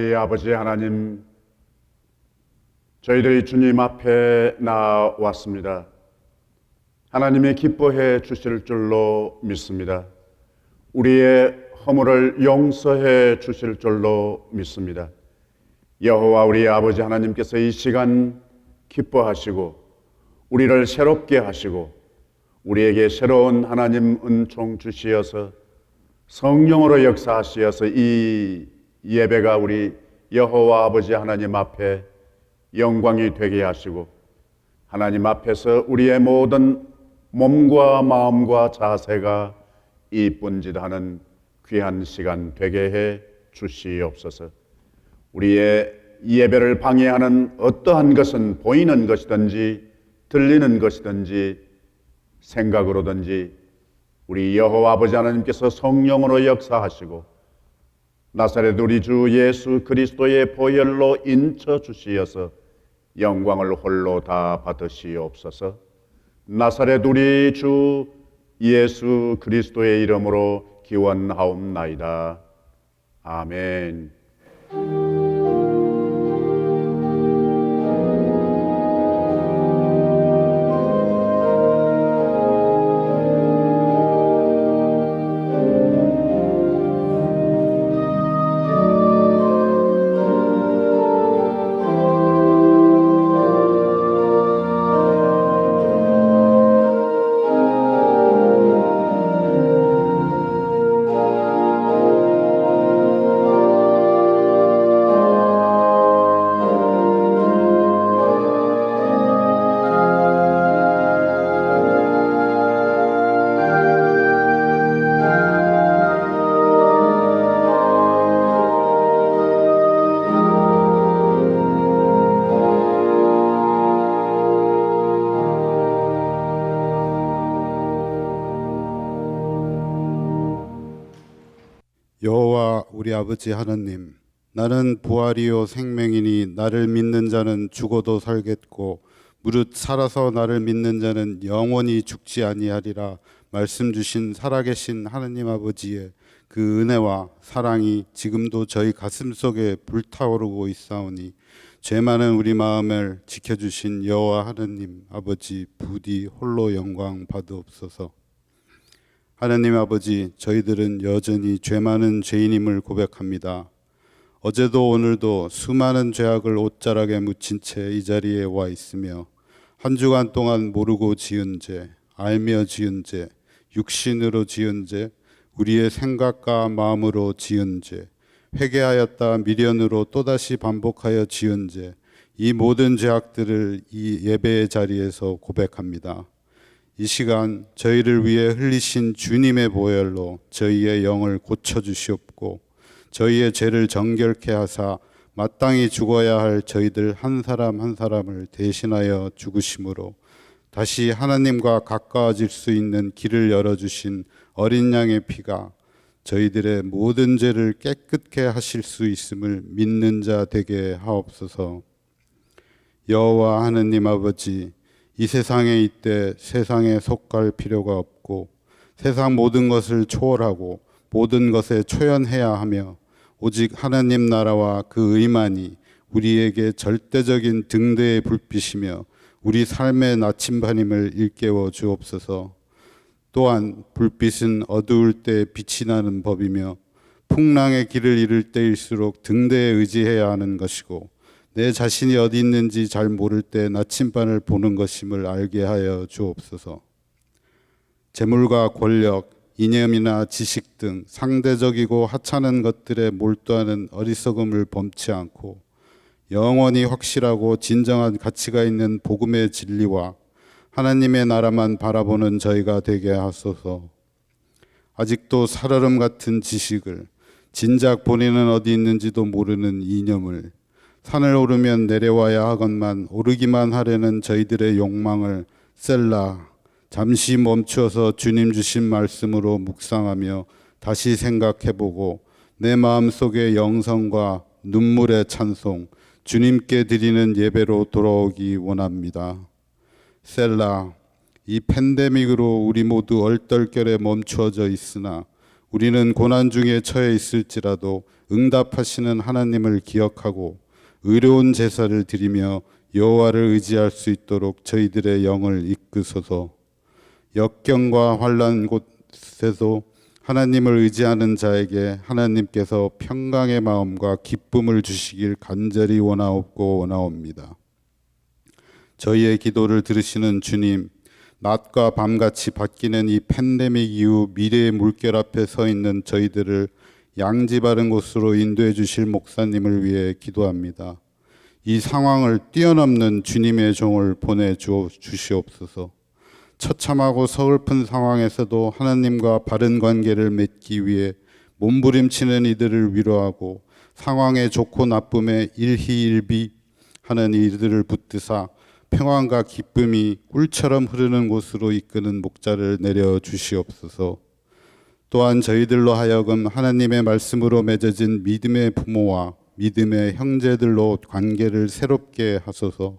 우리 아버지 하나님, 저희들이 주님 앞에 나왔습니다. 하나님이 기뻐해 주실 줄로 믿습니다. 우리의 허물을 용서해 주실 줄로 믿습니다. 여호와 우리 아버지 하나님께서 이 시간 기뻐하시고 우리를 새롭게 하시고 우리에게 새로운 하나님 은총 주시어서 성령으로 역사하시어서 이 예배가 우리 여호와 아버지 하나님 앞에 영광이 되게 하시고 하나님 앞에서 우리의 모든 몸과 마음과 자세가 이쁜짓하는 귀한 시간 되게 해 주시옵소서. 우리의 예배를 방해하는 어떠한 것은 보이는 것이든지 들리는 것이든지 생각으로든지 우리 여호와 아버지 하나님께서 성령으로 역사하시고 나사렛 우리 주 예수 그리스도의 보혈로 인쳐 주시어서 영광을 홀로 다 받으시옵소서. 나사렛 우리 주 예수 그리스도의 이름으로 기원하옵나이다. 아멘. 여호와 우리 아버지 하나님, 나는 부활이요 생명이니 나를 믿는 자는 죽어도 살겠고 무릇 살아서 나를 믿는 자는 영원히 죽지 아니하리라 말씀 주신 살아계신 하나님 아버지의 그 은혜와 사랑이 지금도 저희 가슴속에 불타오르고 있사오니 죄 많은 우리 마음을 지켜주신 여호와 하나님 아버지 부디 홀로 영광 받으옵소서. 하나님 아버지, 저희들은 여전히 죄 많은 죄인임을 고백합니다. 어제도 오늘도 수많은 죄악을 옷자락에 묻힌 채 이 자리에 와 있으며 한 주간 동안 모르고 지은 죄, 알며 지은 죄, 육신으로 지은 죄, 우리의 생각과 마음으로 지은 죄, 회개하였다 미련으로 또다시 반복하여 지은 죄, 이 모든 죄악들을 이 예배의 자리에서 고백합니다. 이 시간 저희를 위해 흘리신 주님의 보혈로 저희의 영을 고쳐주시옵고 저희의 죄를 정결케 하사 마땅히 죽어야 할 저희들 한 사람 한 사람을 대신하여 죽으심으로 다시 하나님과 가까워질 수 있는 길을 열어주신 어린 양의 피가 저희들의 모든 죄를 깨끗게 하실 수 있음을 믿는 자 되게 하옵소서. 여호와 하느님 아버지, 이 세상에 있되 세상에 속할 필요가 없고 세상 모든 것을 초월하고 모든 것에 초연해야 하며 오직 하나님 나라와 그 의만이 우리에게 절대적인 등대의 불빛이며 우리 삶의 나침반임을 일깨워 주옵소서. 또한 불빛은 어두울 때 빛이 나는 법이며 풍랑의 길을 잃을 때일수록 등대에 의지해야 하는 것이고 내 자신이 어디 있는지 잘 모를 때 나침반을 보는 것임을 알게 하여 주옵소서. 재물과 권력, 이념이나 지식 등 상대적이고 하찮은 것들에 몰두하는 어리석음을 범치 않고 영원히 확실하고 진정한 가치가 있는 복음의 진리와 하나님의 나라만 바라보는 저희가 되게 하소서. 아직도 살얼음 같은 지식을, 진작 본인은 어디 있는지도 모르는 이념을, 산을 오르면 내려와야 하건만 오르기만 하려는 저희들의 욕망을 셀라 잠시 멈추어서 주님 주신 말씀으로 묵상하며 다시 생각해보고 내 마음속의 영성과 눈물의 찬송, 주님께 드리는 예배로 돌아오기 원합니다. 셀라, 이 팬데믹으로 우리 모두 얼떨결에 멈추어져 있으나 우리는 고난 중에 처해 있을지라도 응답하시는 하나님을 기억하고 의로운 제사를 드리며 여호와를 의지할 수 있도록 저희들의 영을 이끄소서. 역경과 환난 곳에도 하나님을 의지하는 자에게 하나님께서 평강의 마음과 기쁨을 주시길 간절히 원하옵니다. 저희의 기도를 들으시는 주님, 낮과 밤같이 바뀌는 이 팬데믹 이후 미래의 물결 앞에 서 있는 저희들을 양지 바른 곳으로 인도해 주실 목사님을 위해 기도합니다. 이 상황을 뛰어넘는 주님의 종을 보내 주시옵소서. 처참하고 서글픈 상황에서도 하나님과 바른 관계를 맺기 위해 몸부림치는 이들을 위로하고 상황의 좋고 나쁨에 일희일비하는 이들을 붙드사 평안과 기쁨이 꿀처럼 흐르는 곳으로 이끄는 목자를 내려 주시옵소서. 또한 저희들로 하여금 하나님의 말씀으로 맺어진 믿음의 부모와 믿음의 형제들로 관계를 새롭게 하소서.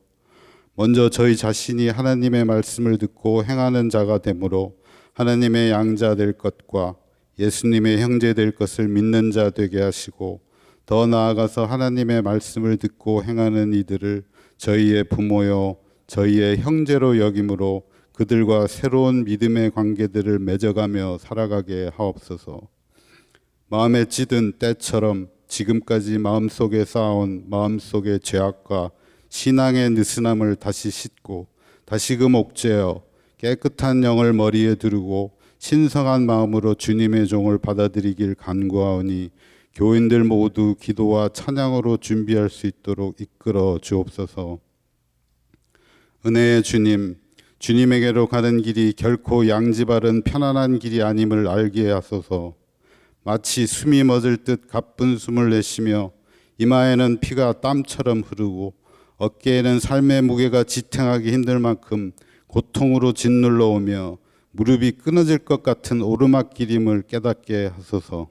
먼저 저희 자신이 하나님의 말씀을 듣고 행하는 자가 되므로 하나님의 양자 될 것과 예수님의 형제 될 것을 믿는 자 되게 하시고, 더 나아가서 하나님의 말씀을 듣고 행하는 이들을 저희의 부모요 저희의 형제로 여김으로 그들과 새로운 믿음의 관계들을 맺어가며 살아가게 하옵소서. 마음에 찌든 때처럼 지금까지 마음속에 쌓아온 마음속의 죄악과 신앙의 느슨함을 다시 씻고 다시금 옥죄어 깨끗한 영을 머리에 두르고 신성한 마음으로 주님의 종을 받아들이길 간구하오니, 교인들 모두 기도와 찬양으로 준비할 수 있도록 이끌어 주옵소서. 은혜의 주님, 주님에게로 가는 길이 결코 양지 바른 편안한 길이 아님을 알게 하소서. 마치 숨이 멎을 듯 가쁜 숨을 내쉬며 이마에는 피가 땀처럼 흐르고 어깨에는 삶의 무게가 지탱하기 힘들 만큼 고통으로 짓눌러 오며 무릎이 끊어질 것 같은 오르막길임을 깨닫게 하소서.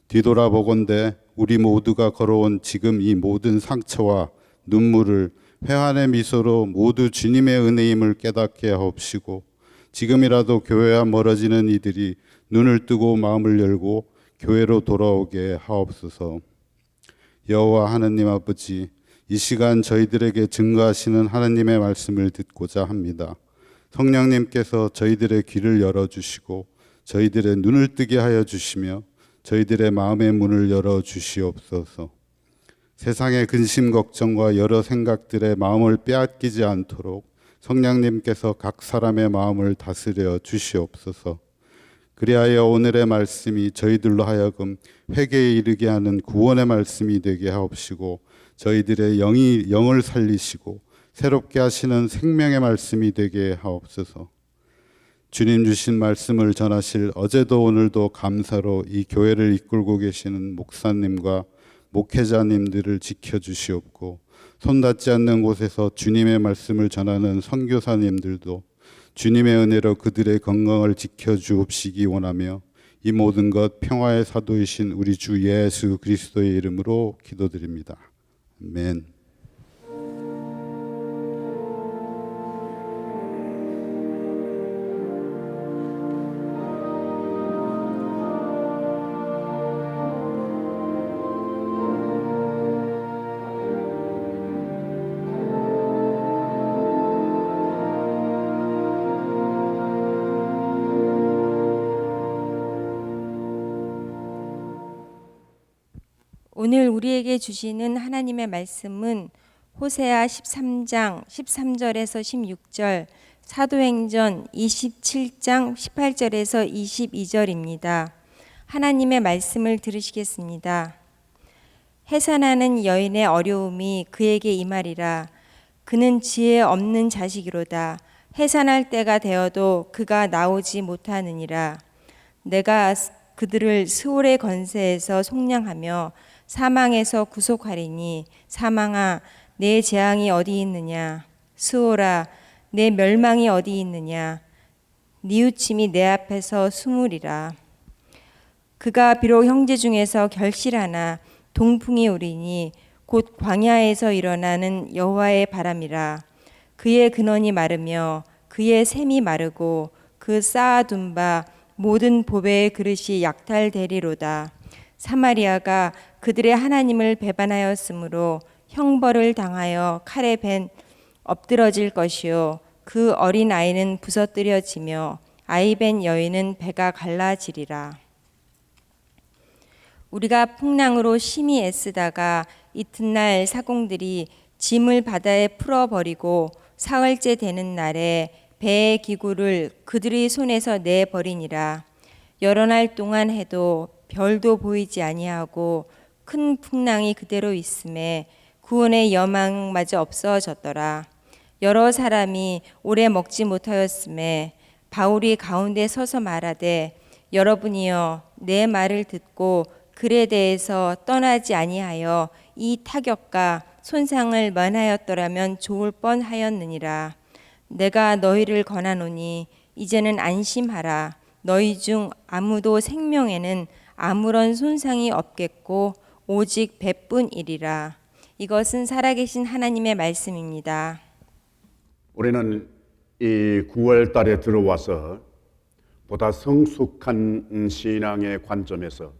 뒤돌아보건대 우리 모두가 걸어온 지금 이 모든 상처와 눈물을 회한의 미소로 모두 주님의 은혜임을 깨닫게 하옵시고, 지금이라도 교회와 멀어지는 이들이 눈을 뜨고 마음을 열고 교회로 돌아오게 하옵소서. 여호와 하나님 아버지, 이 시간 저희들에게 증거하시는 하나님의 말씀을 듣고자 합니다. 성령님께서 저희들의 귀를 열어주시고 저희들의 눈을 뜨게 하여 주시며 저희들의 마음의 문을 열어 주시옵소서. 세상의 근심 걱정과 여러 생각들의 마음을 빼앗기지 않도록 성령님께서 각 사람의 마음을 다스려 주시옵소서. 그리하여 오늘의 말씀이 저희들로 하여금 회개에 이르게 하는 구원의 말씀이 되게 하옵시고, 저희들의 영을 살리시고 새롭게 하시는 생명의 말씀이 되게 하옵소서. 주님 주신 말씀을 전하실 어제도 오늘도 감사로 이 교회를 이끌고 계시는 목사님과 목회자님들을 지켜주시옵고, 손닿지 않는 곳에서 주님의 말씀을 전하는 선교사님들도 주님의 은혜로 그들의 건강을 지켜주옵시기 원하며, 이 모든 것 평화의 사도이신 우리 주 예수 그리스도의 이름으로 기도드립니다. 아멘. 오늘 우리에게 주시는 하나님의 말씀은 호세아 13장 13절에서 16절, 사도행전 27장 18절에서 22절입니다. 하나님의 말씀을 들으시겠습니다. 해산하는 여인의 어려움이 그에게 임하리라. 그는 지혜 없는 자식이로다. 해산할 때가 되어도 그가 나오지 못하느니라. 내가 그들을 스올의 건세에서 속량하며 사망에서 구속하리니, 사망아 내 재앙이 어디 있느냐, 스올아 내 멸망이 어디 있느냐, 뉘우침이 내 앞에서 숨으리라. 그가 비록 형제 중에서 결실하나 동풍이 오리니 곧 광야에서 일어나는 여호와의 바람이라. 그의 근원이 마르며 그의 샘이 마르고 그 쌓아둔 바 모든 보배의 그릇이 약탈되리로다. 사마리아가 그들의 하나님을 배반하였으므로 형벌을 당하여 칼에 벤 엎드러질 것이요 그 어린 아이는 부서뜨려지며 아이 벤 여인은 배가 갈라지리라. 우리가 풍랑으로 심히 애쓰다가 이튿날 사공들이 짐을 바다에 풀어버리고 사흘째 되는 날에 배의 기구를 그들의 손에서 내버리니라. 여러 날 동안 해도 별도 보이지 아니하고 큰 풍랑이 그대로 있음에 구원의 여망마저 없어졌더라. 여러 사람이 오래 먹지 못하였음에 바울이 가운데 서서 말하되 여러분이여 내 말을 듣고 글에 대해서 떠나지 아니하여 이 타격과 손상을 면하였더라면 좋을 뻔하였느니라. 내가 너희를 권하노니 이제는 안심하라. 너희 중 아무도 생명에는 아무런 손상이 없겠고 오직 배뿐이리라. 이것은 살아계신 하나님의 말씀입니다. 우리는 이 9월 달에 들어와서 보다 성숙한 신앙의 관점에서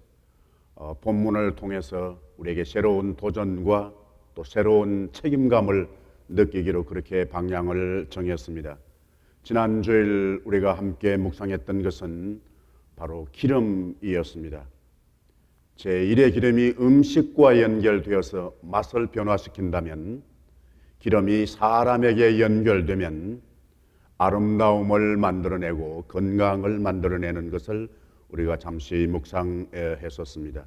본문을 통해서 우리에게 새로운 도전과 또 새로운 책임감을 느끼기로 그렇게 방향을 정했습니다. 지난 주일 우리가 함께 묵상했던 것은 바로 기름이었습니다. 제1의 기름이 음식과 연결되어서 맛을 변화시킨다면 기름이 사람에게 연결되면 아름다움을 만들어내고 건강을 만들어내는 것을 우리가 잠시 묵상했었습니다.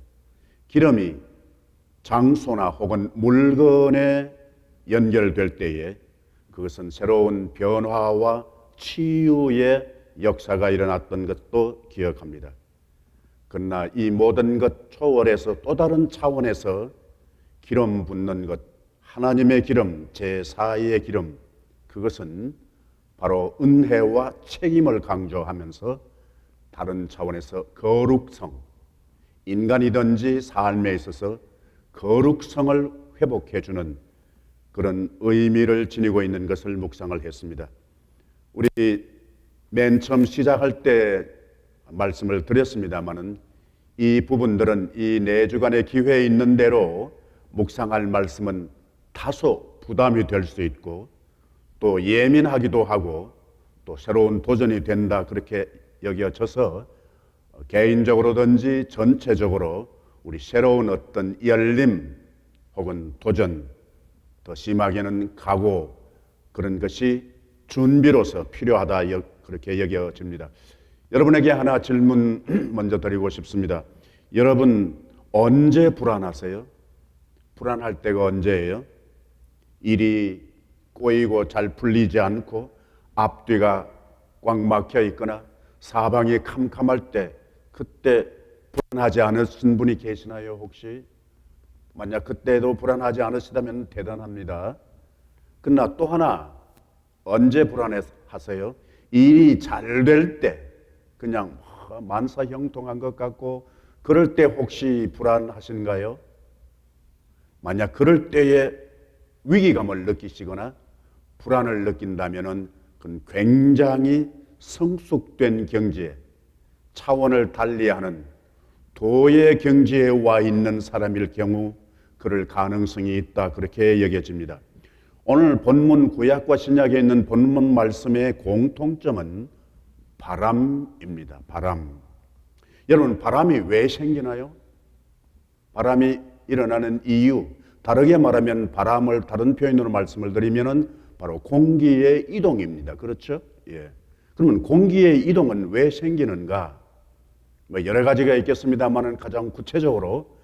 기름이 장소나 혹은 물건에 연결될 때에 그것은 새로운 변화와 치유의 역사가 일어났던 것도 기억합니다. 그러나 이 모든 것 초월해서 또 다른 차원에서 기름 붓는 것, 하나님의 기름, 제4의 기름, 그것은 바로 은혜와 책임을 강조하면서 다른 차원에서 거룩성, 인간이든지 삶에 있어서 거룩성을 회복해주는 그런 의미를 지니고 있는 것을 묵상을 했습니다. 우리 맨 처음 시작할 때 말씀을 드렸습니다마는 이 부분들은 이 4주간의 기회에 있는 대로 묵상할 말씀은 다소 부담이 될 수 있고 또 예민하기도 하고 또 새로운 도전이 된다 그렇게 여겨져서 개인적으로든지 전체적으로 우리 새로운 어떤 열림 혹은 도전, 더 심하게는 각오, 그런 것이 준비로서 필요하다 그렇게 여겨집니다. 여러분에게 하나 질문 먼저 드리고 싶습니다. 여러분 언제 불안하세요? 불안할 때가 언제예요? 일이 꼬이고 잘 풀리지 않고 앞뒤가 꽉 막혀 있거나 사방이 캄캄할 때 그때 불안하지 않으신 분이 계시나요 혹시? 만약 그때도 불안하지 않으시다면 대단합니다. 그러나 또 하나 언제 불안하세요? 일이 잘 될 때 그냥 만사형통한 것 같고 그럴 때 혹시 불안하신가요? 만약 그럴 때에 위기감을 느끼시거나 불안을 느낀다면 그건 굉장히 성숙된 경지에 차원을 달리하는 도의 경지에 와 있는 사람일 경우 그럴 가능성이 있다 그렇게 여겨집니다. 오늘 본문 구약과 신약에 있는 본문 말씀의 공통점은 바람입니다. 바람. 여러분 바람이 왜 생기나요? 바람이 일어나는 이유, 다르게 말하면 바람을 다른 표현으로 말씀을 드리면은 바로 공기의 이동입니다. 그렇죠? 예. 그러면 공기의 이동은 왜 생기는가? 뭐 여러 가지가 있겠습니다만은 가장 구체적으로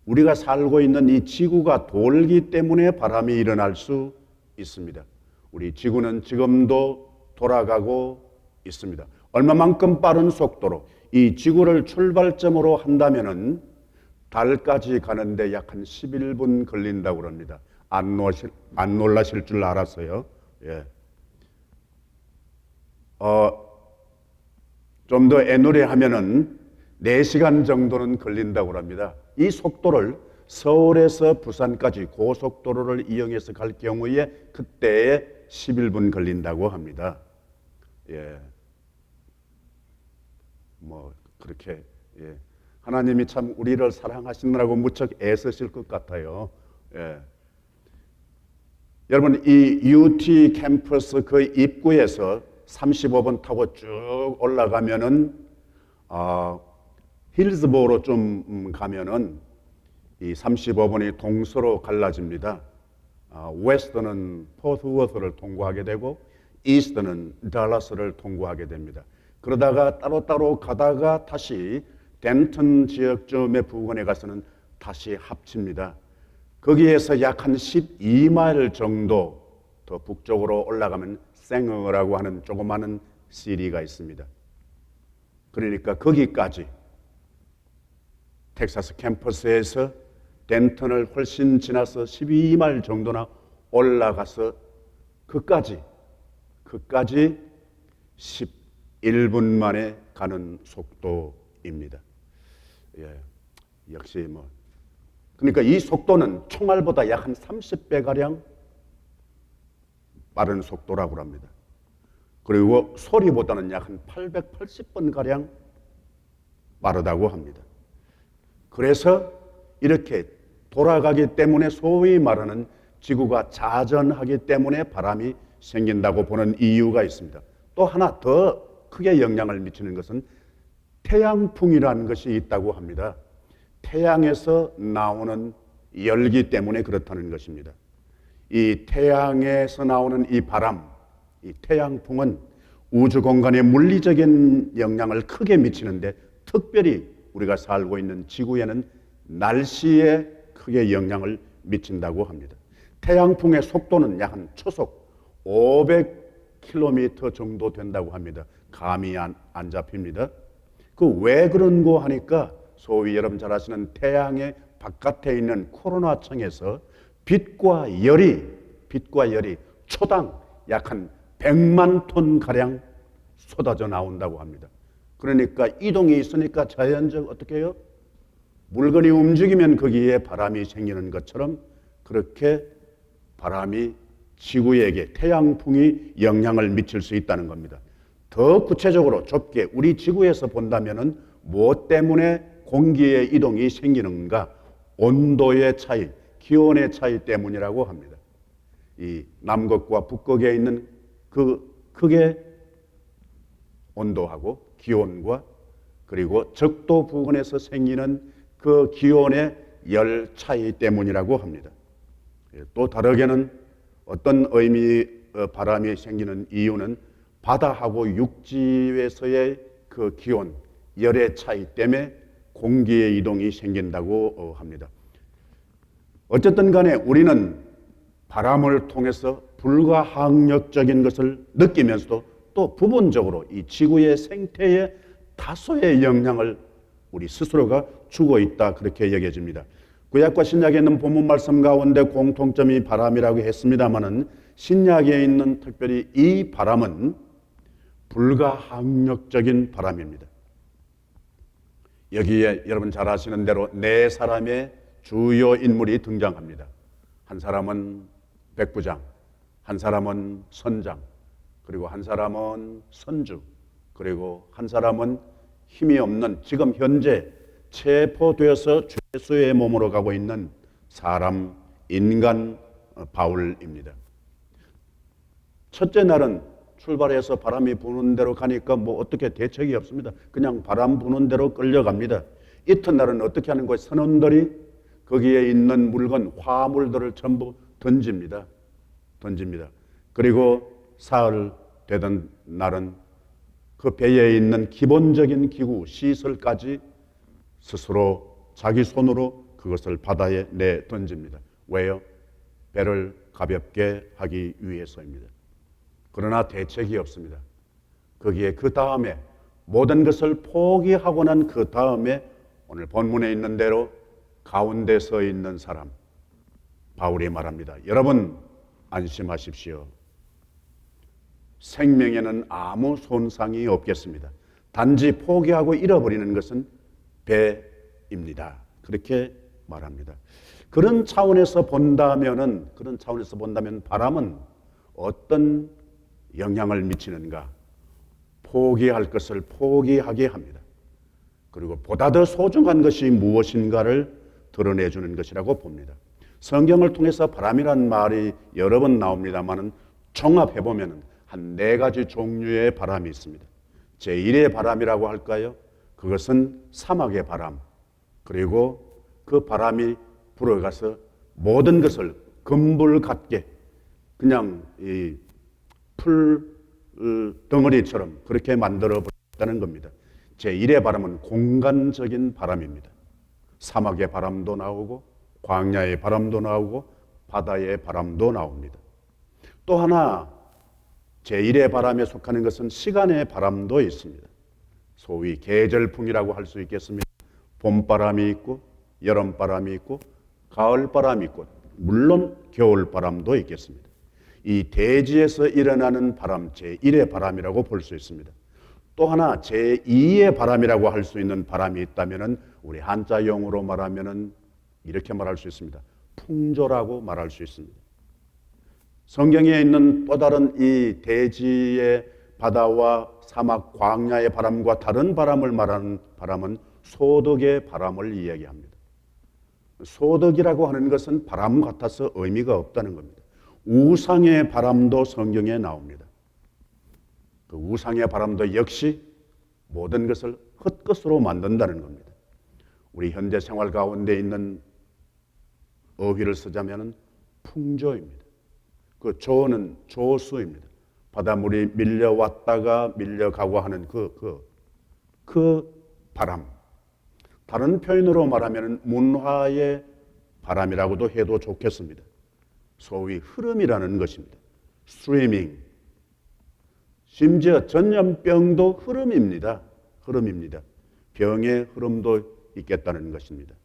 우리가 살고 있는 이 지구가 돌기 때문에 바람이 일어날 수 있습니다. 우리 지구는 지금도 돌아가고 있습니다. 얼마만큼 빠른 속도로 이 지구를 출발점으로 한다면은 달까지 가는데 약 한 11분 걸린다고 합니다. 안 놀라실 줄 알았어요. 예. 좀 더 애누리하면은 4시간 정도는 걸린다고 합니다. 이 속도를 서울에서 부산까지 고속도로를 이용해서 갈 경우에 그때에 11분 걸린다고 합니다. 예. 뭐 그렇게 예. 하나님이 참 우리를 사랑하시느라고 무척 애쓰실 것 같아요. 예. 여러분 이 UT 캠퍼스 그 입구에서 35번 타고 쭉 올라가면은 힐즈보로 좀 가면은 이 35번이 동서로 갈라집니다. 웨스트는 포트워스를 통과하게 되고 이스트는 달라스를 통과하게 됩니다. 그러다가 따로따로 가다가 다시 덴튼 지역점의 부근에 가서는 다시 합칩니다. 거기에서 약 한 12마일 정도 더 북쪽으로 올라가면 생어라고 하는 조그마한 시리가 있습니다. 그러니까 거기까지 텍사스 캠퍼스에서 덴턴을 훨씬 지나서 12마일 정도나 올라가서 그까지 11분 만에 가는 속도입니다. 예, 역시 뭐 그러니까 이 속도는 총알보다 약 한 30배가량 빠른 속도라고 합니다. 그리고 소리보다는 약 한 880번가량 빠르다고 합니다. 그래서 이렇게 돌아가기 때문에 소위 말하는 지구가 자전하기 때문에 바람이 생긴다고 보는 이유가 있습니다. 또 하나 더 크게 영향을 미치는 것은 태양풍이라는 것이 있다고 합니다. 태양에서 나오는 열기 때문에 그렇다는 것입니다. 이 태양에서 나오는 이 바람, 이 태양풍은 우주 공간에 물리적인 영향을 크게 미치는데 특별히 우리가 살고 있는 지구에는 날씨에 크게 영향을 미친다고 합니다. 태양풍의 속도는 약 한 초속 500km 정도 된다고 합니다. 감이 안 잡힙니다. 그 왜 그런고 하니까 소위 여러분 잘 아시는 태양의 바깥에 있는 코로나청에서 빛과 열이 초당 약 한 100만 톤 가량 쏟아져 나온다고 합니다. 그러니까 이동이 있으니까 자연적 어떻게 해요? 물건이 움직이면 거기에 바람이 생기는 것처럼 그렇게 바람이 지구에게 태양풍이 영향을 미칠 수 있다는 겁니다. 더 구체적으로 좁게 우리 지구에서 본다면은 무엇 때문에 공기의 이동이 생기는가? 온도의 차이, 기온의 차이 때문이라고 합니다. 이 남극과 북극에 있는 그 극의 온도하고 기온과 그리고 적도 부근에서 생기는 그 기온의 열 차이 때문이라고 합니다. 또 다르게는 어떤 의미 바람이 생기는 이유는 바다하고 육지에서의 그 기온, 열의 차이 때문에 공기의 이동이 생긴다고 합니다. 어쨌든 간에 우리는 바람을 통해서 불가항력적인 것을 느끼면서도 또 부분적으로 이 지구의 생태에 다소의 영향을 우리 스스로가 주고 있다 그렇게 여겨집니다. 구약과 신약에 있는 본문 말씀 가운데 공통점이 바람이라고 했습니다마는 신약에 있는 특별히 이 바람은 불가항력적인 바람입니다. 여기에 여러분 잘 아시는 대로 네 사람의 주요 인물이 등장합니다. 한 사람은 백부장, 한 사람은 선장, 그리고 한 사람은 선주, 그리고 한 사람은 힘이 없는 지금 현재 체포되어서 죄수의 몸으로 가고 있는 사람, 인간 바울입니다. 첫째 날은 출발해서 바람이 부는 대로 가니까 뭐 어떻게 대책이 없습니다. 그냥 바람 부는 대로 끌려갑니다. 이튿날은 어떻게 하는 거예요? 선원들이 거기에 있는 물건, 화물들을 전부 던집니다. 그리고 사흘 되던 날은 그 배에 있는 기본적인 기구, 시설까지 스스로 자기 손으로 그것을 바다에 내 던집니다. 왜요? 배를 가볍게 하기 위해서입니다. 그러나 대책이 없습니다. 거기에 그 다음에 모든 것을 포기하고 난 그 다음에 오늘 본문에 있는 대로 가운데 서 있는 사람 바울이 말합니다. 여러분 안심하십시오. 생명에는 아무 손상이 없겠습니다. 단지 포기하고 잃어버리는 것은 배입니다. 그렇게 말합니다. 그런 차원에서 본다면 바람은 어떤 영향을 미치는가? 포기할 것을 포기하게 합니다. 그리고 보다 더 소중한 것이 무엇인가를 드러내주는 것이라고 봅니다. 성경을 통해서 바람이란 말이 여러 번 나옵니다만 종합해보면 한 4가지 종류의 바람이 있습니다. 제1의 바람이라고 할까요? 그것은 사막의 바람, 그리고 그 바람이 불어가서 모든 것을 금불 같게 그냥 이 풀 덩어리처럼 그렇게 만들어 버렸다는 겁니다. 제1의 바람은 공간적인 바람입니다. 사막의 바람도 나오고 광야의 바람도 나오고 바다의 바람도 나옵니다. 또 하나 제1의 바람에 속하는 것은 시간의 바람도 있습니다. 소위 계절풍이라고 할 수 있겠습니다. 봄바람이 있고 여름바람이 있고 가을바람이 있고 물론 겨울바람도 있겠습니다. 이 대지에서 일어나는 바람 제1의 바람이라고 볼 수 있습니다. 또 하나 제2의 바람이라고 할 수 있는 바람이 있다면 우리 한자용어로 말하면 이렇게 말할 수 있습니다. 풍조라고 말할 수 있습니다. 성경에 있는 또 다른 이 대지의 바다와 사막 광야의 바람과 다른 바람을 말하는 바람은 소덕의 바람을 이야기합니다. 소덕이라고 하는 것은 바람 같아서 의미가 없다는 겁니다. 우상의 바람도 성경에 나옵니다. 그 우상의 바람도 역시 모든 것을 헛것으로 만든다는 겁니다. 우리 현재 생활 가운데 있는 어휘를 쓰자면 풍조입니다. 그 조는 조수입니다. 바닷물이 밀려왔다가 밀려가고 하는 그 바람. 다른 표현으로 말하면 문화의 바람이라고도 해도 좋겠습니다. 소위 흐름이라는 것입니다. 스트리밍. 심지어 전염병도 흐름입니다. 흐름입니다. 병의 흐름도 있겠다는 것입니다.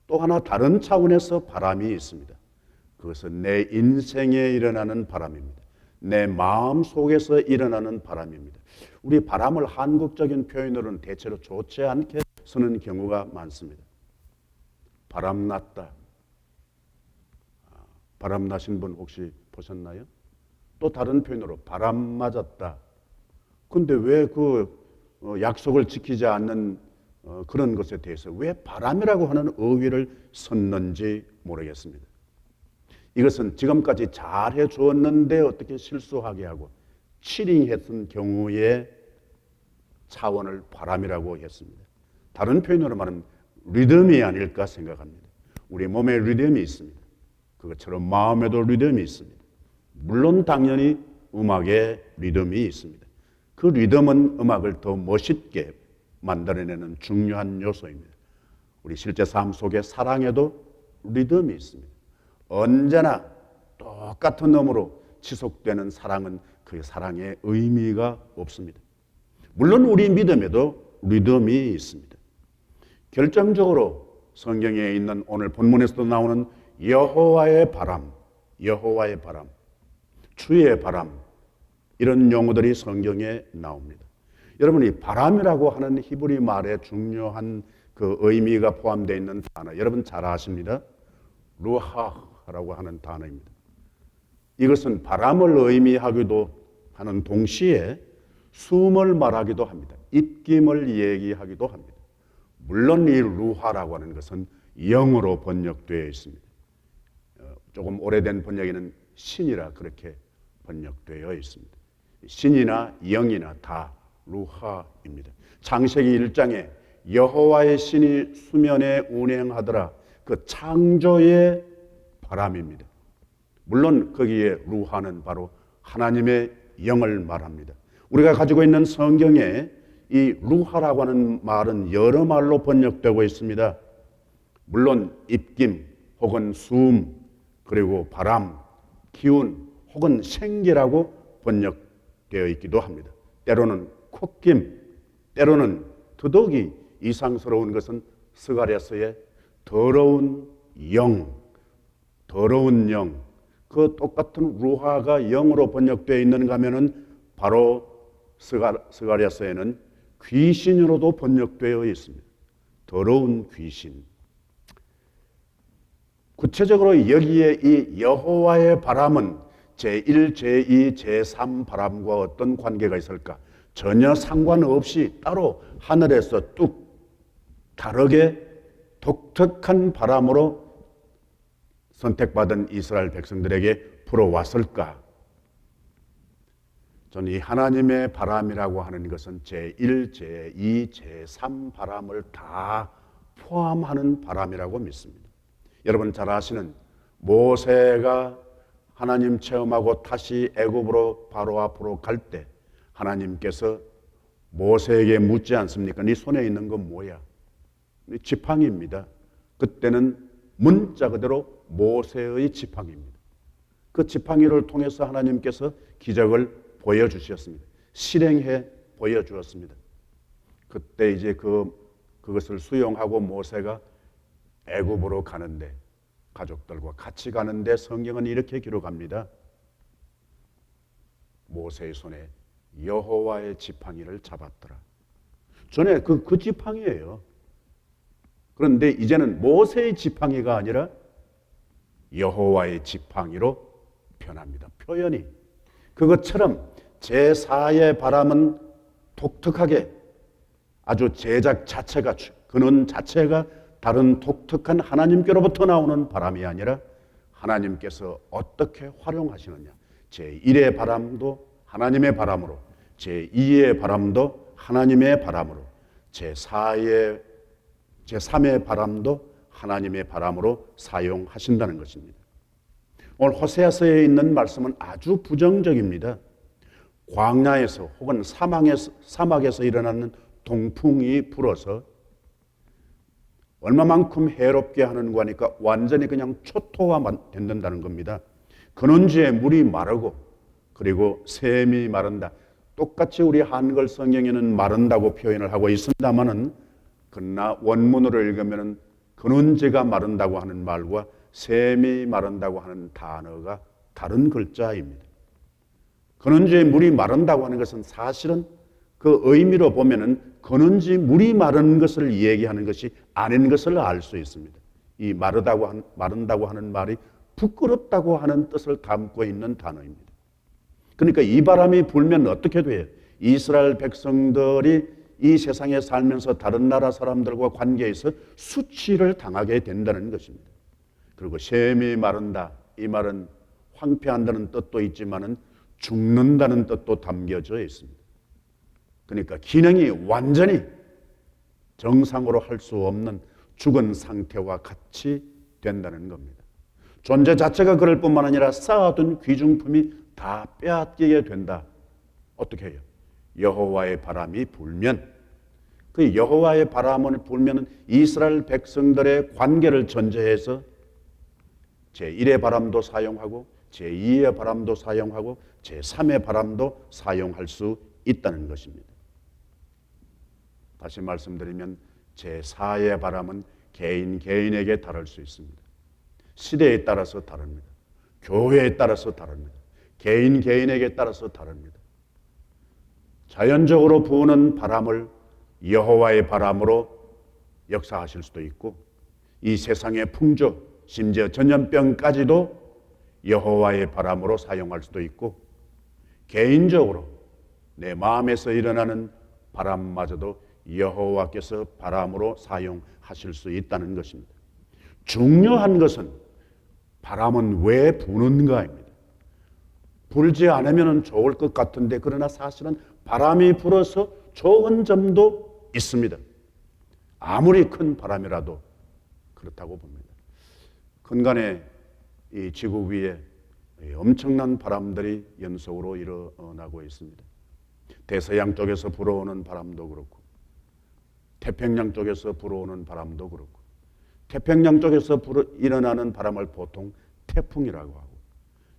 또 하나 다른 차원에서 바람이 있습니다. 그것은 내 인생에 일어나는 바람입니다. 내 마음 속에서 일어나는 바람입니다. 우리 바람을 한국적인 표현으로는 대체로 좋지 않게 쓰는 경우가 많습니다. 바람 났다. 바람 나신 분 혹시 보셨나요? 또 다른 표현으로 바람 맞았다. 근데 왜 그 약속을 지키지 않는 그런 것에 대해서 왜 바람이라고 하는 어휘를 썼는지 모르겠습니다. 이것은 지금까지 잘해 주었는데 어떻게 실수하게 하고 치링했던 경우의 차원을 바람이라고 했습니다. 다른 표현으로 말하면 리듬이 아닐까 생각합니다. 우리 몸에 리듬이 있습니다. 그것처럼 마음에도 리듬이 있습니다. 물론 당연히 음악에 리듬이 있습니다. 그 리듬은 음악을 더 멋있게 만들어내는 중요한 요소입니다. 우리 실제 삶 속에 사랑에도 리듬이 있습니다. 언제나 똑같은 음으로 지속되는 사랑은 그 사랑의 의미가 없습니다. 물론 우리 믿음에도 리듬이 있습니다. 결정적으로 성경에 있는 오늘 본문에서도 나오는 여호와의 바람, 여호와의 바람, 주의 바람 이런 용어들이 성경에 나옵니다. 여러분 이 바람이라고 하는 히브리 말에 중요한 그 의미가 포함되어 있는 단어 여러분 잘 아십니다. 루하라고 하는 단어입니다. 이것은 바람을 의미하기도 하는 동시에 숨을 말하기도 합니다. 입김을 얘기하기도 합니다. 물론 이 루하라고 하는 것은 영어로 번역되어 있습니다. 조금 오래된 번역에는 신이라 그렇게 번역되어 있습니다. 신이나 영이나 다 루하입니다. 창세기 1장에 여호와의 신이 수면에 운행하더라. 그 창조의 바람입니다. 물론 거기에 루하는 바로 하나님의 영을 말합니다. 우리가 가지고 있는 성경에 이 루하라고 하는 말은 여러 말로 번역되고 있습니다. 물론 입김 혹은 숨 그리고 바람, 기운 혹은 생기라고 번역되어 있기도 합니다. 때로는 콧김, 때로는 더더욱이 이상스러운 것은 스가랴서의 더러운 영, 그 똑같은 루하가 영으로 번역되어 있는가 하면은 바로 스가랴서에는 귀신으로도 번역되어 있습니다. 더러운 귀신. 구체적으로 여기에 이 여호와의 바람은 제1, 제2, 제3 바람과 어떤 관계가 있을까? 전혀 상관없이 따로 하늘에서 뚝 다르게 독특한 바람으로 선택받은 이스라엘 백성들에게 불어왔을까? 저는 이 하나님의 바람이라고 하는 것은 제1, 제2, 제3 바람을 다 포함하는 바람이라고 믿습니다. 여러분 잘 아시는 모세가 하나님 체험하고 다시 애굽으로 바로 앞으로 갈 때 하나님께서 모세에게 묻지 않습니까? 네 손에 있는 건 뭐야? 지팡이입니다. 그때는 문자 그대로 모세의 지팡이입니다. 그 지팡이를 통해서 하나님께서 기적을 보여주셨습니다. 실행해 보여주었습니다. 그때 이제 그것을 수용하고 모세가 애굽으로 가는데, 가족들과 같이 가는데 성경은 이렇게 기록합니다. 모세의 손에 여호와의 지팡이를 잡았더라. 전에 그 지팡이예요. 그런데 이제는 모세의 지팡이가 아니라 여호와의 지팡이로 변합니다. 표현이. 그것처럼 제4의 바람은 독특하게 아주 제작 자체가, 근원 자체가 다른 독특한 하나님께로부터 나오는 바람이 아니라 하나님께서 어떻게 활용하시느냐. 제1의 바람도 하나님의 바람으로, 제2의 바람도 하나님의 바람으로, 제3의 바람도 하나님의 바람으로 사용하신다는 것입니다. 오늘 호세아서에 있는 말씀은 아주 부정적입니다. 광야에서 혹은 사막에서 일어나는 동풍이 불어서 얼마만큼 해롭게 하는 거니까 완전히 그냥 초토화된다는 겁니다. 근원지에 물이 마르고 그리고 샘이 마른다. 똑같이 우리 한글 성경에는 마른다고 표현을 하고 있습니다만은 그러나 원문으로 읽으면 근원지가 마른다고 하는 말과 샘이 마른다고 하는 단어가 다른 글자입니다. 근원지에 물이 마른다고 하는 것은 사실은 그 의미로 보면은 근원지 물이 마른 것을 얘기하는 것이 아닌 것을 알 수 있습니다. 이 마른다고 하는 말이 부끄럽다고 하는 뜻을 담고 있는 단어입니다. 그러니까 이 바람이 불면 어떻게 돼요? 이스라엘 백성들이 이 세상에 살면서 다른 나라 사람들과 관계에서 수치를 당하게 된다는 것입니다. 그리고 샘이 마른다. 이 말은 황폐한다는 뜻도 있지만은 죽는다는 뜻도 담겨져 있습니다. 그러니까 기능이 완전히 정상으로 할 수 없는 죽은 상태와 같이 된다는 겁니다. 존재 자체가 그럴 뿐만 아니라 쌓아둔 귀중품이 다 빼앗기게 된다. 어떻게 해요? 여호와의 바람이 불면, 그 여호와의 바람을 불면 이스라엘 백성들의 관계를 전제해서 제1의 바람도 사용하고 제2의 바람도 사용하고 제3의 바람도 사용할 수 있다는 것입니다. 다시 말씀드리면 제4의 바람은 개인에게 다를 수 있습니다. 시대에 따라서 다릅니다. 교회에 따라서 다릅니다. 개인에게 따라서 다릅니다. 자연적으로 부는 바람을 여호와의 바람으로 역사하실 수도 있고, 이 세상의 풍조, 심지어 전염병까지도 여호와의 바람으로 사용할 수도 있고, 개인적으로 내 마음에서 일어나는 바람마저도 여호와께서 바람으로 사용하실 수 있다는 것입니다. 중요한 것은 바람은 왜 부는가입니다. 불지 않으면 좋을 것 같은데 그러나 사실은 바람이 불어서 좋은 점도 있습니다. 아무리 큰 바람이라도 그렇다고 봅니다. 근간에 이 지구 위에 엄청난 바람들이 연속으로 일어나고 있습니다. 대서양 쪽에서 불어오는 바람도 그렇고, 태평양 쪽에서 불어오는 바람도 그렇고, 태평양 쪽에서 일어나는 바람을 보통 태풍이라고 하고,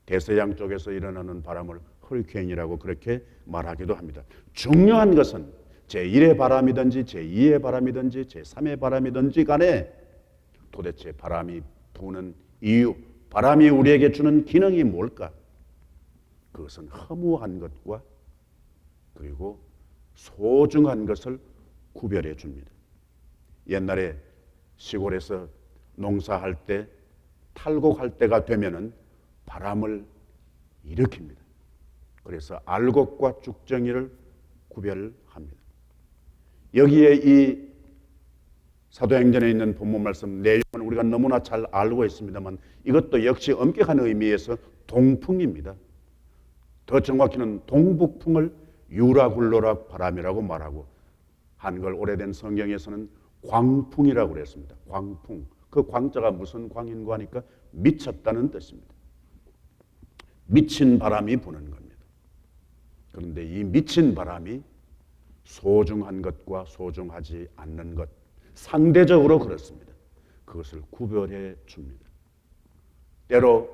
대서양 쪽에서 일어나는 바람을 허리케인이라고 그렇게 말하기도 합니다. 중요한 것은 제1의 바람이든지 제2의 바람이든지 제3의 바람이든지 간에 도대체 바람이 부는 이유, 바람이 우리에게 주는 기능이 뭘까? 그것은 허무한 것과 그리고 소중한 것을 구별해 줍니다. 옛날에 시골에서 농사할 때 탈곡할 때가 되면은 바람을 일으킵니다. 그래서 알곡과 쭉정이를 구별합니다. 여기에 이 사도행전에 있는 본문 말씀 내용은 우리가 너무나 잘 알고 있습니다만 이것도 역시 엄격한 의미에서 동풍입니다. 더 정확히는 동북풍을 유라굴로락 바람이라고 말하고 한글 오래된 성경에서는 광풍이라고 그랬습니다. 광풍. 그 광자가 무슨 광인고 하니까 미쳤다는 뜻입니다. 미친 바람이 부는 겁니다. 그런데 이 미친 바람이 소중한 것과 소중하지 않는 것, 상대적으로 그렇습니다. 그것을 구별해 줍니다. 때로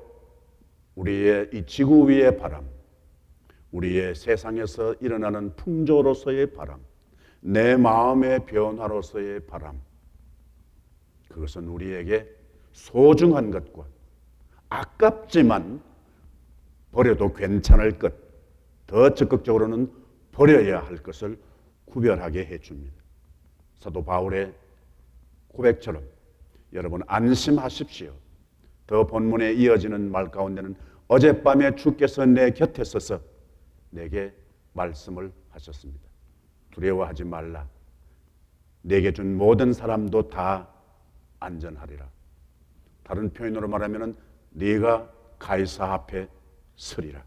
우리의 이 지구 위의 바람, 우리의 세상에서 일어나는 풍조로서의 바람, 내 마음의 변화로서의 바람, 그것은 우리에게 소중한 것과 아깝지만 버려도 괜찮을 것, 더 적극적으로는 버려야 할 것을 구별하게 해줍니다. 사도 바울의 고백처럼 여러분 안심하십시오. 더 본문에 이어지는 말 가운데는 어젯밤에 주께서 내 곁에 서서 내게 말씀을 하셨습니다. 두려워하지 말라. 내게 준 모든 사람도 다 안전하리라. 다른 표현으로 말하면 네가 가이사 앞에 서리라.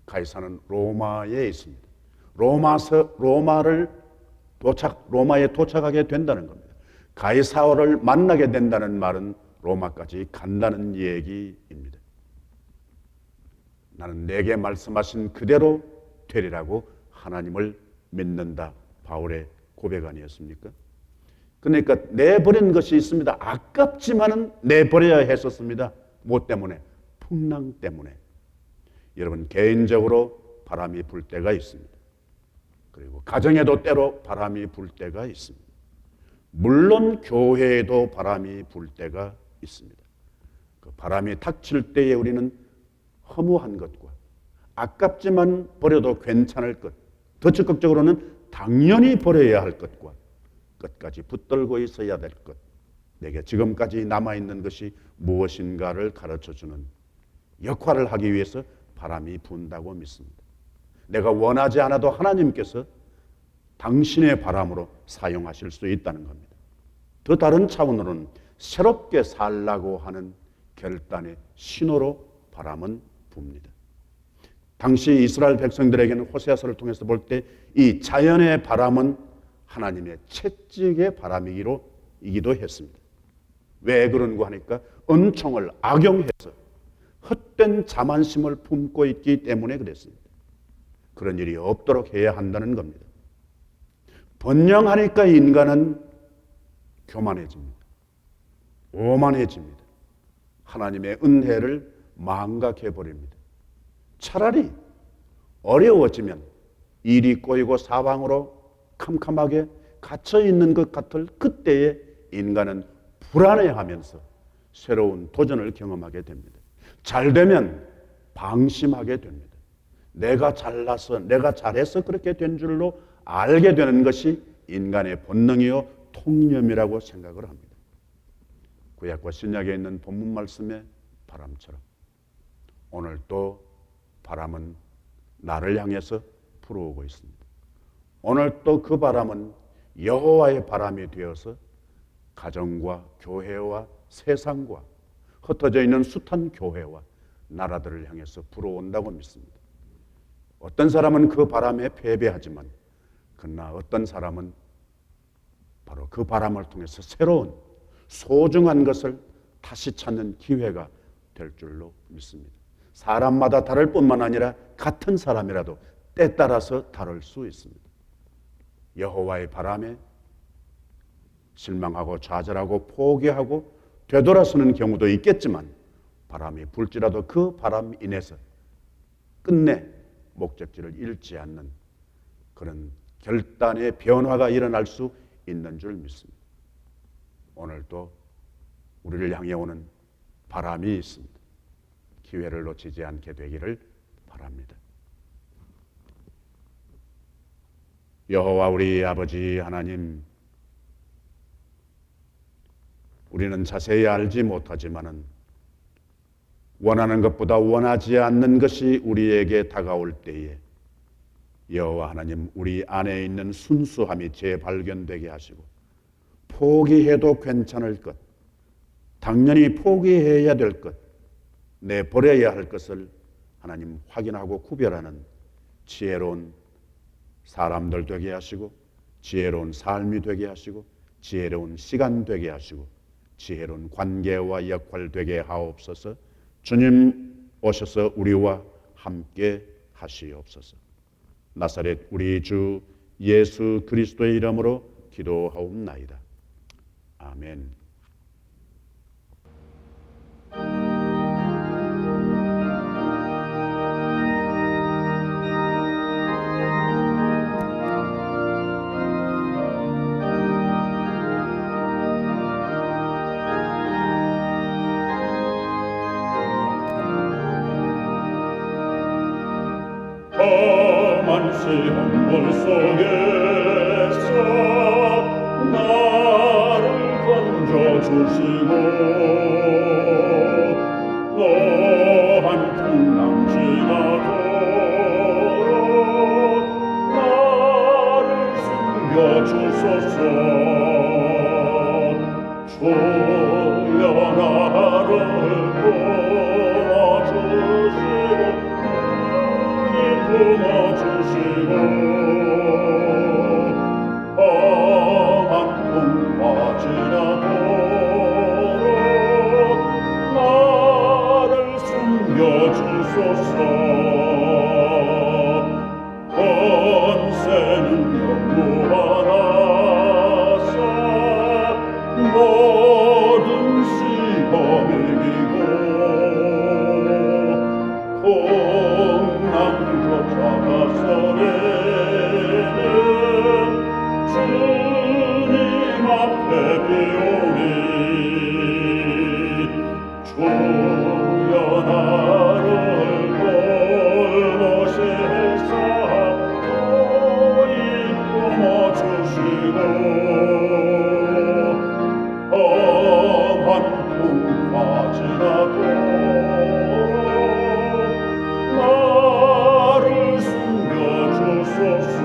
가이사는 로마에 있습니다. 로마에 도착하게 된다는 겁니다. 가이사를 만나게 된다는 말은 로마까지 간다는 얘기입니다. 나는 내게 말씀하신 그대로 되리라고 하나님을 믿는다. 바울의 고백 아니었습니까? 그러니까 내버린 것이 있습니다. 아깝지만은 내버려야 했었습니다. 뭐 때문에? 풍랑 때문에. 여러분 개인적으로 바람이 불 때가 있습니다. 그리고 가정에도 때로 바람이 불 때가 있습니다. 물론 교회에도 바람이 불 때가 있습니다. 그 바람이 닥칠 때에 우리는 허무한 것과 아깝지만 버려도 괜찮을 것, 더 적극적으로는 당연히 버려야 할 것과 끝까지 붙들고 있어야 될 것, 내게 지금까지 남아있는 것이 무엇인가를 가르쳐주는 역할을 하기 위해서 바람이 분다고 믿습니다. 내가 원하지 않아도 하나님께서 당신의 바람으로 사용하실 수 있다는 겁니다. 더 다른 차원으로는 새롭게 살라고 하는 결단의 신호로 바람은 붑니다. 당시 이스라엘 백성들에게는 호세아서를 통해서 볼 때 이 자연의 바람은 하나님의 채찍의 바람이기도 했습니다. 왜 그런고 하니까 은총을 악용해서 헛된 자만심을 품고 있기 때문에 그랬습니다. 그런 일이 없도록 해야 한다는 겁니다. 번영하니까 인간은 교만해집니다. 오만해집니다. 하나님의 은혜를 망각해버립니다. 차라리 어려워지면 일이 꼬이고 사방으로 캄캄하게 갇혀있는 것 같을 그때에 인간은 불안해하면서 새로운 도전을 경험하게 됩니다. 잘 되면 방심하게 됩니다. 내가 잘나서 내가 잘해서 그렇게 된 줄로 알게 되는 것이 인간의 본능이요 통념이라고 생각을 합니다. 구약과 신약에 있는 본문 말씀의 바람처럼 오늘 또 바람은 나를 향해서 불어오고 있습니다. 오늘 또 그 바람은 여호와의 바람이 되어서 가정과 교회와 세상과 흩어져 있는 숱한 교회와 나라들을 향해서 불어온다고 믿습니다. 어떤 사람은 그 바람에 패배하지만 그러나 어떤 사람은 바로 그 바람을 통해서 새로운 소중한 것을 다시 찾는 기회가 될 줄로 믿습니다. 사람마다 다를 뿐만 아니라 같은 사람이라도 때 따라서 다를 수 있습니다. 여호와의 바람에 실망하고 좌절하고 포기하고 되돌아서는 경우도 있겠지만 바람이 불지라도 그 바람 인해서 끝내 목적지를 잃지 않는 그런 결단의 변화가 일어날 수 있는 줄 믿습니다. 오늘도 우리를 향해 오는 바람이 있습니다. 기회를 놓치지 않게 되기를 바랍니다. 여호와 우리 아버지 하나님, 우리는 자세히 알지 못하지만은 원하는 것보다 원하지 않는 것이 우리에게 다가올 때에 여호와 하나님 우리 안에 있는 순수함이 재발견되게 하시고 포기해도 괜찮을 것, 당연히 포기해야 될 것, 내버려야 할 것을 하나님 확인하고 구별하는 지혜로운 사람들 되게 하시고, 지혜로운 삶이 되게 하시고, 지혜로운 시간 되게 하시고, 지혜로운 관계와 역할 되게 하옵소서. 주님 오셔서 우리와 함께 하시옵소서. 나사렛 우리 주 예수 그리스도의 이름으로 기도하옵나이다. 아멘. 험한 시험물 속에서 나를 건져주시고 노한 풍랑 지나도록 나를 숨겨주소서. 주여 나를 도와주시고 품어주시고 험한 풍과 지나도록 나를 숨겨주소서. 권세는 영무하나사 모든 시험을 이기고 풍랑조 자가서리는 주님 앞에 비오니 주여 나를 돌보시사 너희 품어주시고 험한 풍과 지나도록 나를 숨겨주소서.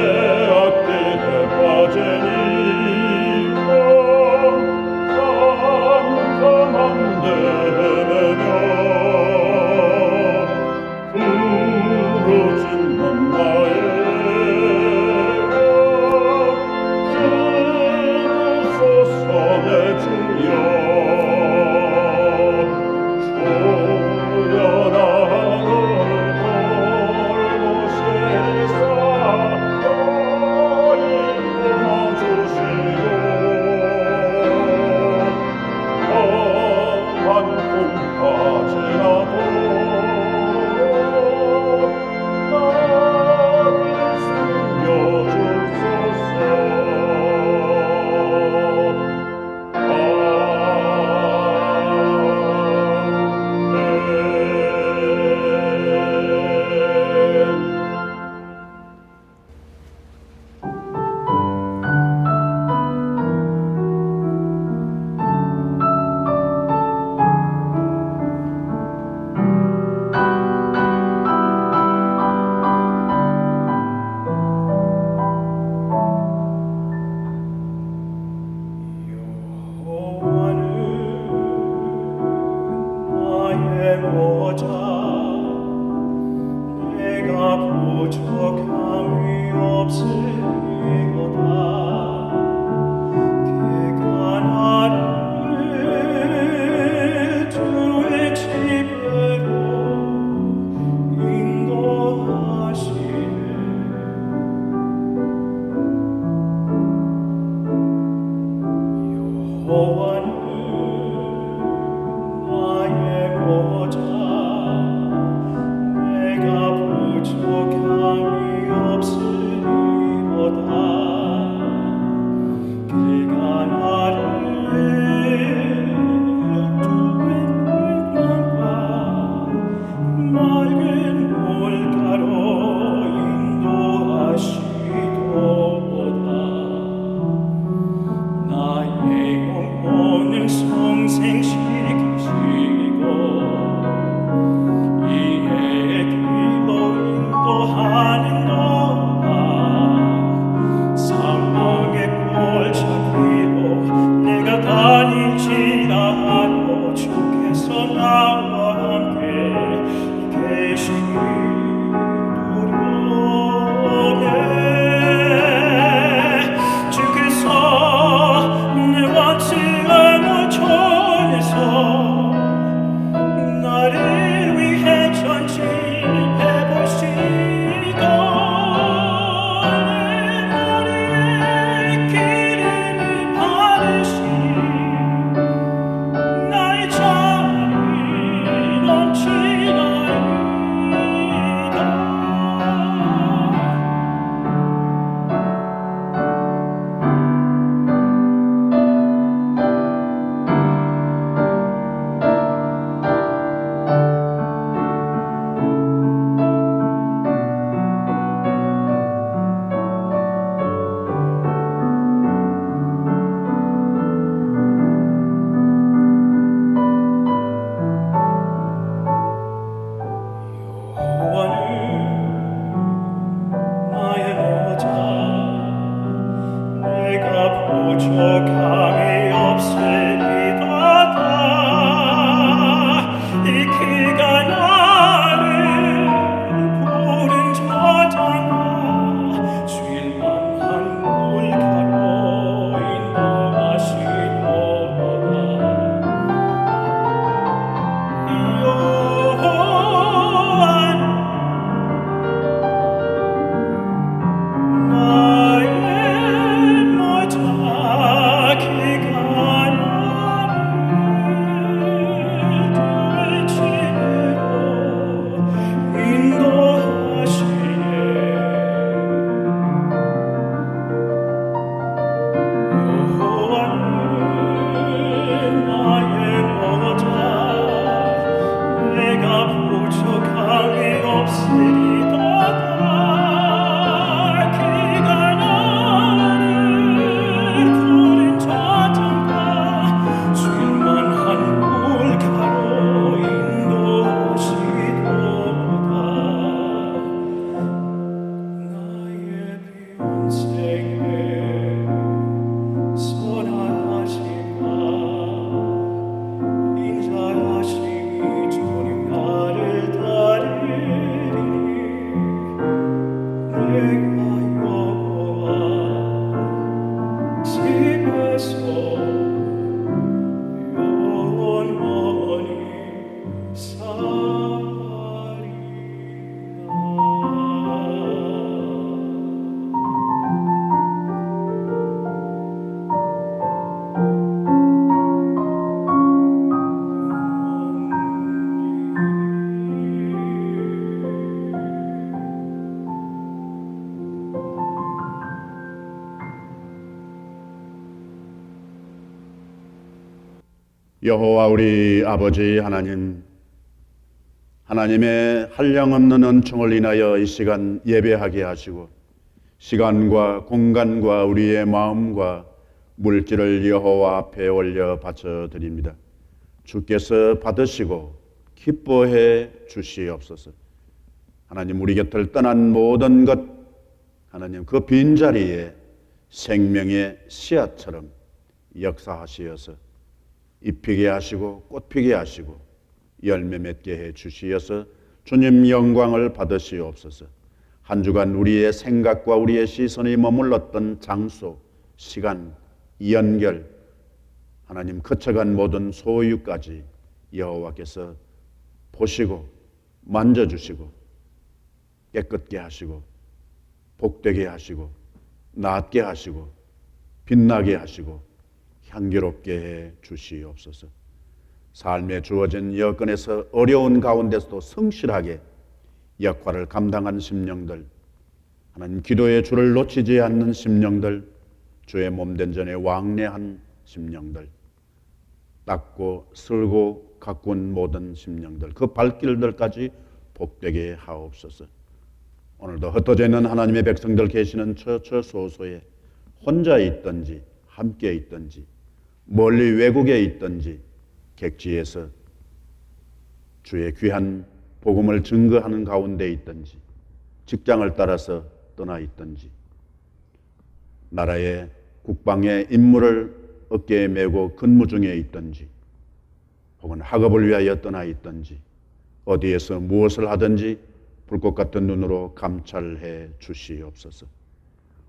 죄악길에 빠진 이와 캄캄한데 헤매며 부르짖는 나의 들으소서 내 주여. 주여 나를 돌보시사 너희 품어주시고 험한 풍과 지나도록 나를 숨겨주소서. 나의 보좌 내가 부족함이 없으리로다. 그가 나를 주의 집으로 인도하시네. 여호와는 나의 보좌 내가 부족함이 없으리. 내가 부족함이 없으리로다. 이 그가 나를 부른 저장과 쉴만한 물가로 인도하시도다. 나의 모자 그가 나를 들치도록 인도하시네. 여호와는 나의 모자 내가 부족함이 없으리로다. 그가 나를 푸른 저장과 쉴만한 물가로 인도하시도다. 나의 비온생에 선하심과 인자하심이 주님 나를 따르리니 내가 여호와 집에서 영원히 여호와 우리 아버지 하나님, 하나님의 한량없는 은총을 인하여 이 시간 예배하게 하시고 시간과 공간과 우리의 마음과 물질을 여호와 앞에 올려 바쳐드립니다. 주께서 받으시고 기뻐해 주시옵소서. 하나님, 우리 곁을 떠난 모든 것, 하나님 그 빈자리에 생명의 씨앗처럼 역사하시어서 잎피게 하시고 꽃피게 하시고 열매 맺게 해 주시어서 주님 영광을 받으시옵소서. 한 주간 우리의 생각과 우리의 시선이 머물렀던 장소, 시간, 연결, 하나님 거쳐간 모든 소유까지 여호와께서 보시고 만져주시고 깨끗게 하시고 복되게 하시고 낫게 하시고 빛나게 하시고 향기롭게 해 주시옵소서. 삶에 주어진 여건에서 어려운 가운데서도 성실하게 역할을 감당한 심령들, 하나님 기도의 줄을 놓치지 않는 심령들, 주의 몸된 전에 왕래한 심령들, 닦고 쓸고 가꾼 모든 심령들, 그 발길들까지 복되게 하옵소서. 오늘도 흩어져 있는 하나님의 백성들 계시는 처처소소에 혼자 있든지 함께 있든지 멀리 외국에 있든지 객지에서 주의 귀한 복음을 증거하는 가운데 있든지 직장을 따라서 떠나 있든지 나라의 국방의 임무를 어깨에 메고 근무 중에 있든지 혹은 학업을 위하여 떠나 있든지 어디에서 무엇을 하든지 불꽃 같은 눈으로 감찰해 주시옵소서.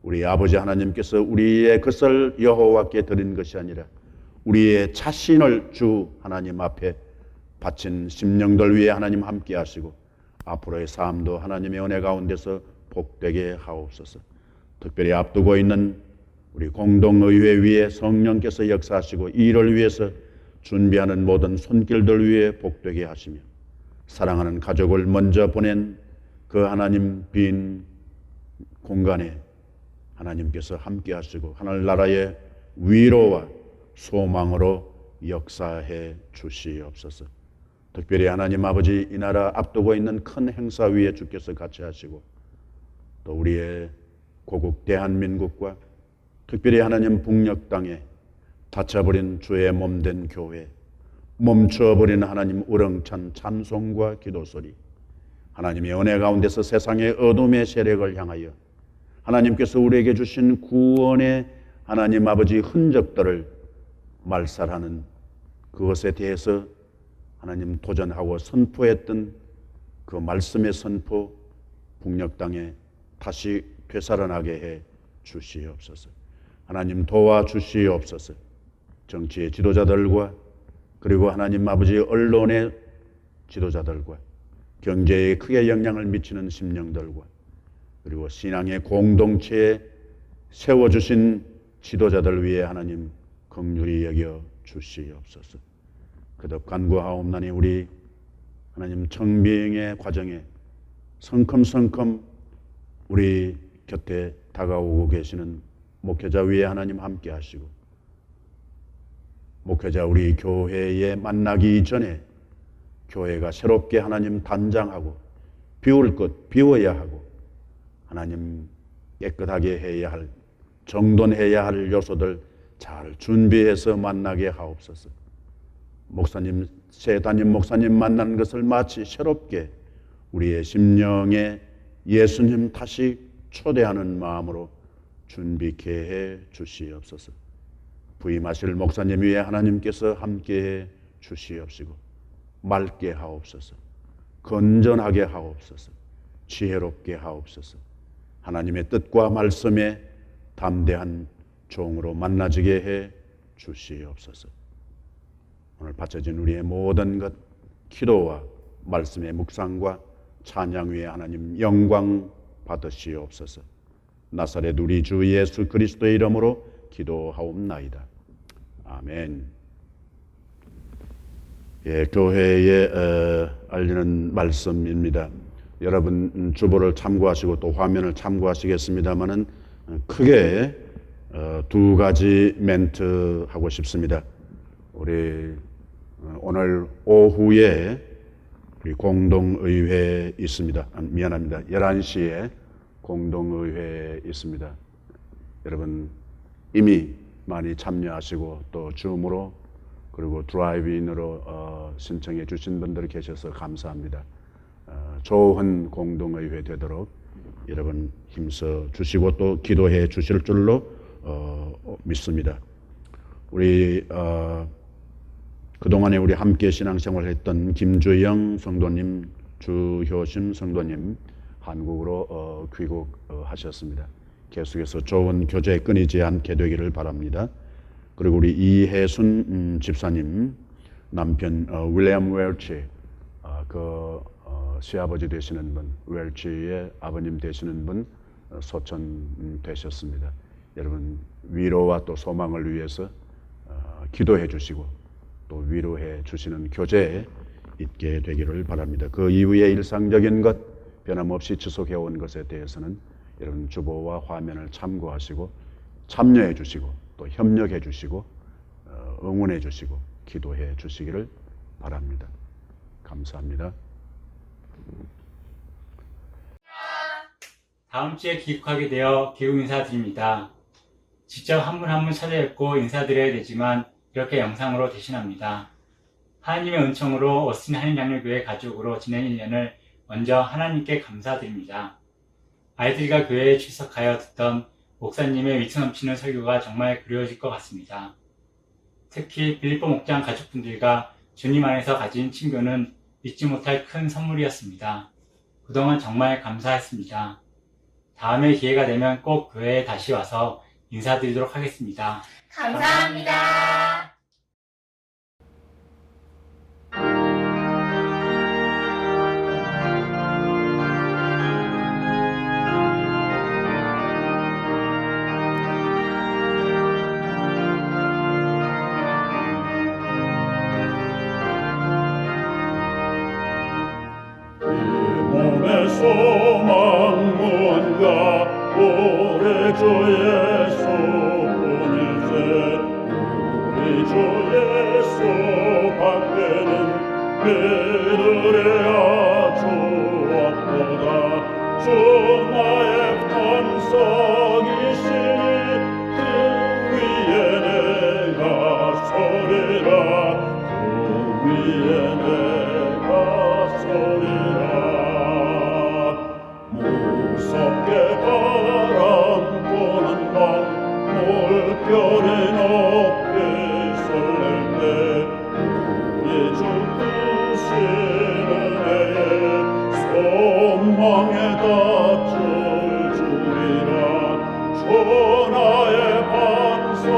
우리 아버지 하나님께서 우리의 것을 여호와께 드린 것이 아니라 우리의 자신을 주 하나님 앞에 바친 심령들 위해 하나님 함께 하시고 앞으로의 삶도 하나님의 은혜 가운데서 복되게 하옵소서. 특별히 앞두고 있는 우리 공동의회 위에 성령께서 역사하시고 이 일을 위해서 준비하는 모든 손길들 위해 복되게 하시며 사랑하는 가족을 먼저 보낸 그 하나님 빈 공간에 하나님께서 함께 하시고 하늘나라의 위로와 소망으로 역사해 주시옵소서. 특별히 하나님 아버지 이 나라 앞두고 있는 큰 행사 위에 주께서 같이 하시고 또 우리의 고국 대한민국과 특별히 하나님 북녘 땅에 닫혀버린 주의 몸된 교회, 멈춰버린 하나님 우렁찬 찬송과 기도소리, 하나님의 은혜 가운데서 세상의 어둠의 세력을 향하여 하나님께서 우리에게 주신 구원의 하나님 아버지 흔적들을 말살하는 그것에 대해서 하나님 도전하고 선포했던 그 말씀의 선포 북녘 땅에 다시 되살아나게 해 주시옵소서. 하나님 도와주시옵소서. 정치의 지도자들과 그리고 하나님 아버지 언론의 지도자들과 경제에 크게 영향을 미치는 심령들과 그리고 신앙의 공동체에 세워주신 지도자들 위해 하나님 긍휼히 여겨 주시옵소서. 그덕 간구하옵나니 우리 하나님 청빙의 과정에 성큼성큼 우리 곁에 다가오고 계시는 목회자 위에 하나님 함께 하시고 목회자 우리 교회에 만나기 전에 교회가 새롭게 하나님 단장하고 비울 것 비워야 하고 하나님 깨끗하게 해야 할 정돈해야 할 요소들 잘 준비해서 만나게 하옵소서. 목사님, 새 담임 목사님 만나는 것을 마치 새롭게 우리의 심령에 예수님 다시 초대하는 마음으로 준비케 해 주시옵소서. 부임하실 목사님 위에 하나님께서 함께해 주시옵시고 맑게 하옵소서. 건전하게 하옵소서. 지혜롭게 하옵소서. 하나님의 뜻과 말씀에 담대한 종으로 만나지게 해 주시옵소서. 오늘 바쳐진 우리의 모든 것 기도와 말씀의 묵상과 찬양 위에 하나님 영광 받으시옵소서. 나사렛 우리 주 예수 그리스도의 이름으로 기도하옵나이다. 아멘. 예, 교회에 알리는 말씀입니다. 여러분 주보를 참고하시고 또 화면을 참고하시겠습니다만은 크게 두 가지 멘트 하고 싶습니다. 우리 오늘 오후에 우리 공동의회 있습니다. 미안합니다. 11시에 공동의회 있습니다. 여러분 이미 많이 참여하시고 또 줌으로 그리고 드라이브인으로 신청해 주신 분들이 계셔서 감사합니다. 좋은 공동의회 되도록 여러분 힘써 주시고 또 기도해 주실 줄로 믿습니다. 우리 그동안에 우리 함께 신앙생활을 했던 김주영 성도님, 주효심 성도님 한국으로 귀국하셨습니다. 계속해서 좋은 교제 끊이지 않게 되기를 바랍니다. 그리고 우리 이혜순 집사님 남편 윌리엄 웰치 시아버지 되시는 분, 웰치의 아버님 되시는 분 소천되셨습니다. 여러분 위로와 또 소망을 위해서 기도해 주시고 또 위로해 주시는 교제에 있게 되기를 바랍니다. 그 이후에 일상적인 것 변함없이 지속해 온 것에 대해서는 여러분 주보와 화면을 참고하시고 참여해 주시고 또 협력해 주시고 응원해 주시고 기도해 주시기를 바랍니다. 감사합니다. 다음 주에 귀국하게 되어 기국 인사드립니다. 직접 한 분 한 분 찾아뵙고 인사드려야 되지만 이렇게 영상으로 대신합니다. 하나님의 은총으로 오스틴 한인장로교회 가족으로 지낸 1년을 먼저 하나님께 감사드립니다. 아이들과 교회에 출석하여 듣던 목사님의 위트 넘치는 설교가 정말 그리워질 것 같습니다. 특히 빌립보 목장 가족분들과 주님 안에서 가진 친교는 잊지 못할 큰 선물이었습니다. 그동안 정말 감사했습니다. 다음에 기회가 되면 꼭 교회에 다시 와서 인사드리도록 하겠습니다. 감사합니다. 몸의 소망 무언가 오래 주 예수 뿐이세 우리 주 예수 밖에는 믿으랴 주 없도다 주 나의 반석이시니 그 위에 내가 서리라 그 위에 내가 서리라 무섭게 바라 천하의 반석이시니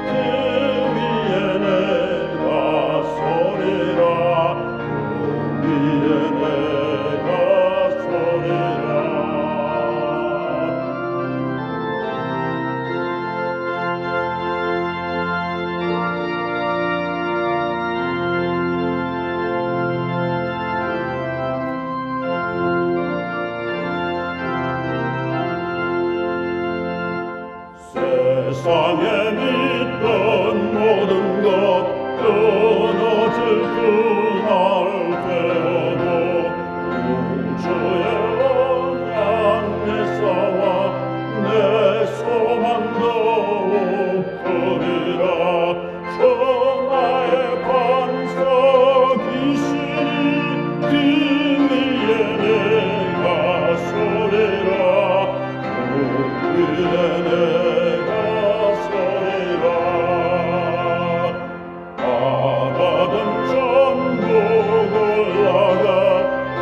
그 위에 내가 서리라 그 위에 내가 서리라 세상에 믿던 모든 것 끊어질 그날 되어도 구주의 언약 내사와 내 소망 더욱 크리라 천하의 반석이시니 그 위에 내가 서리라 그 위에 내가 서리라 바다든 전국 올라가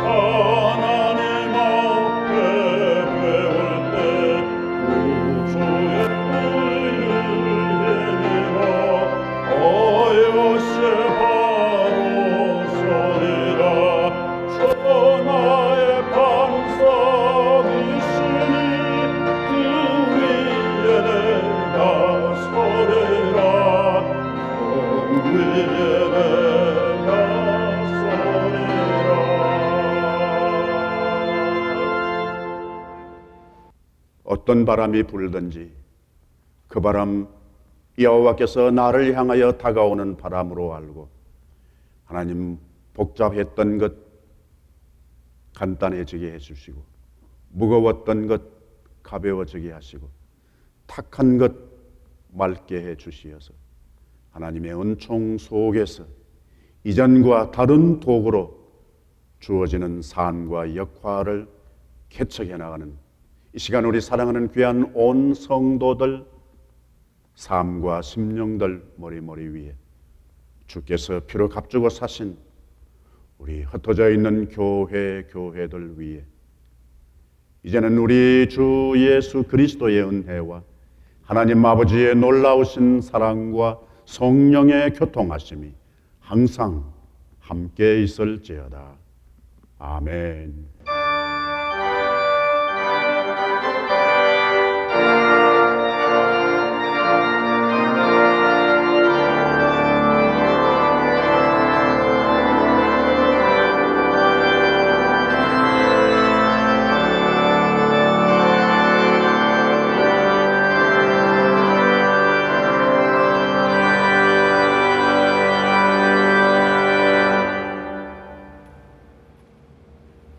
하나님 앞에 배울 때 구주의 의를 힘입어 어여시 바로 서리라 천하의 반석이시니 그 위에 내가 서리라 그 위에 내가 서리라 어떤 바람이 불든지 그 바람 여호와께서 나를 향하여 다가오는 바람으로 알고 하나님 복잡했던 것 간단해지게 해주시고 무거웠던 것 가벼워지게 하시고 탁한 것 맑게 해주시어서 하나님의 은총 속에서 이전과 다른 도구로 주어지는 삶과 역할을 개척해 나가는 이 시간 우리 사랑하는 귀한 온 성도들 삶과 심령들 머리머리 위에 주께서 피로 값주고 사신 우리 흩어져 있는 교회들 위에 이제는 우리 주 예수 그리스도의 은혜와 하나님 아버지의 놀라우신 사랑과 성령의 교통하심이 항상 함께 있을지어다. 아멘.